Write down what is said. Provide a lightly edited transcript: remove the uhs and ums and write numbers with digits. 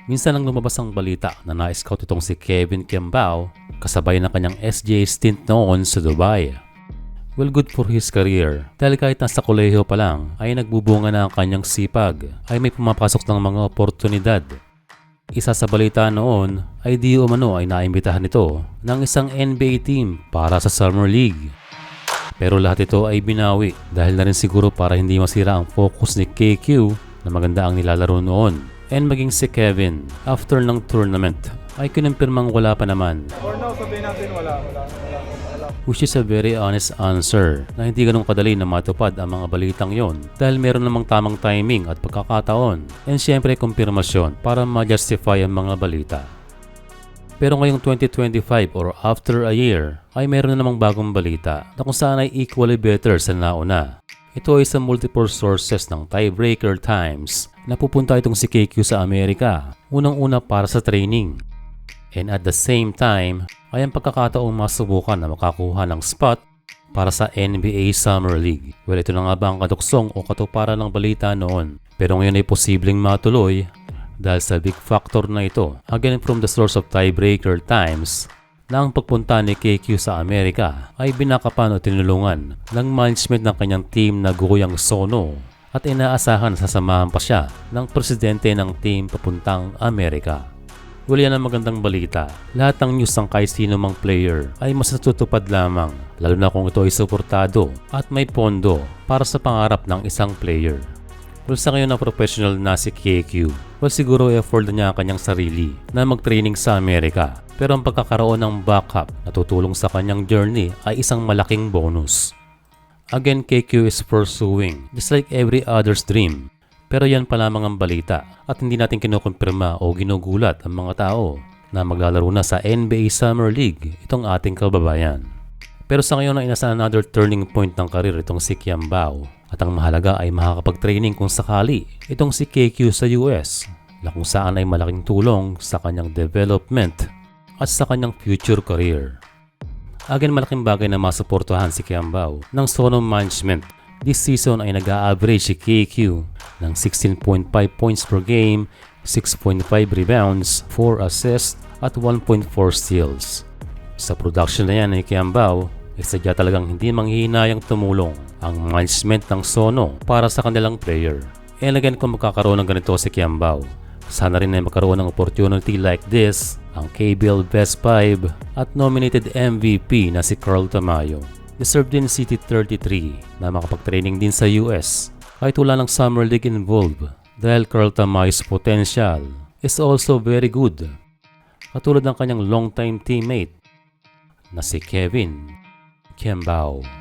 Minsan lang lumabas ang balita na na-scout itong si Kevin Kembao kasabay ng kanyang SGA stint noon sa Dubai. Well, good for his career dahil kahit nasa kolehiyo pa lang ay nagbubunga na ang kanyang sipag ay may pumapasok ng mga oportunidad. Isa sa balita noon ay di umano ay naimbitahan ito ng isang NBA team para sa Summer League. Pero lahat ito ay binawi dahil na rin siguro para hindi masira ang focus ni KQ na maganda ang nilalaro noon. And maging si Kevin, after ng tournament, ay kinumpirmang wala pa naman. For now, sabihin natin wala. Which is a very honest answer na hindi ganun kadali na matupad ang mga balitang yon dahil meron namang tamang timing at pagkakataon and syempre kumpirmasyon para ma-justify ang mga balita. Pero ngayong 2025 or after a year ay meron na namang bagong balita na kung saan ay equally better sa nauna. Ito ay sa multiple sources ng Tiebreaker Times na pupunta itong si KQ sa Amerika, unang-una para sa training. And at the same time, ay ang pagkakataong masubukan na makakuha ng spot para sa NBA Summer League. Well, ito na nga ba ang kaduksong o katuparan ng balita noon? Pero ngayon ay posibleng matuloy dahil sa big factor na ito. Again, from the source of Tiebreaker Times, na ang pagpunta ni KQ sa Amerika ay binakapan o tinulungan ng management ng kanyang team na Goyang Sono at inaasahan na sasamahan pa siya ng presidente ng team papuntang Amerika. Wala yan ang magandang balita. Lahat ng news ng kahit sino mang player ay mas natutupad lamang, lalo na kung ito ay suportado at may pondo para sa pangarap ng isang player. Well, sa ngayon na professional na si KQ, well siguro i-afford niya ang kanyang sarili na mag-training sa Amerika. Pero ang pagkakaroon ng backup na tutulong sa kanyang journey ay isang malaking bonus. Again, KQ is pursuing just like every other's dream. Pero yan pa lamang ang balita at hindi natin kinukumpirma o ginugulat ang mga tao na maglalaro na sa NBA Summer League itong ating kababayan. Pero sa ngayon ay nasa another turning point ng karir itong si Kembao at ang mahalaga ay makakapag-training kung sakali itong si KQ sa US na kung saan ay malaking tulong sa kanyang development at sa kanyang future career. Again, malaking bagay na masuportahan si Kembao ng Sono management. This season ay nag-a-average si KQ ng 16.5 points per game, 6.5 rebounds, 4 assists at 1.4 steals. Sa production na yan ni Kembao, ay sadya talagang hindi manghihinayang tumulong ang management ng Sono para sa kanilang player. And again, kung magkakaroon ng ganito si Kembao, sana rin ay magkaroon ng opportunity like this ang KBL Best 5 at nominated MVP na si Carl Tamayo. Deserve din City 33 na makapag-training din sa US kahit wala ng Summer League involved dahil Carl Tamayo's potential is also very good. Katulad ng kanyang longtime teammate na si Kevin Kembao.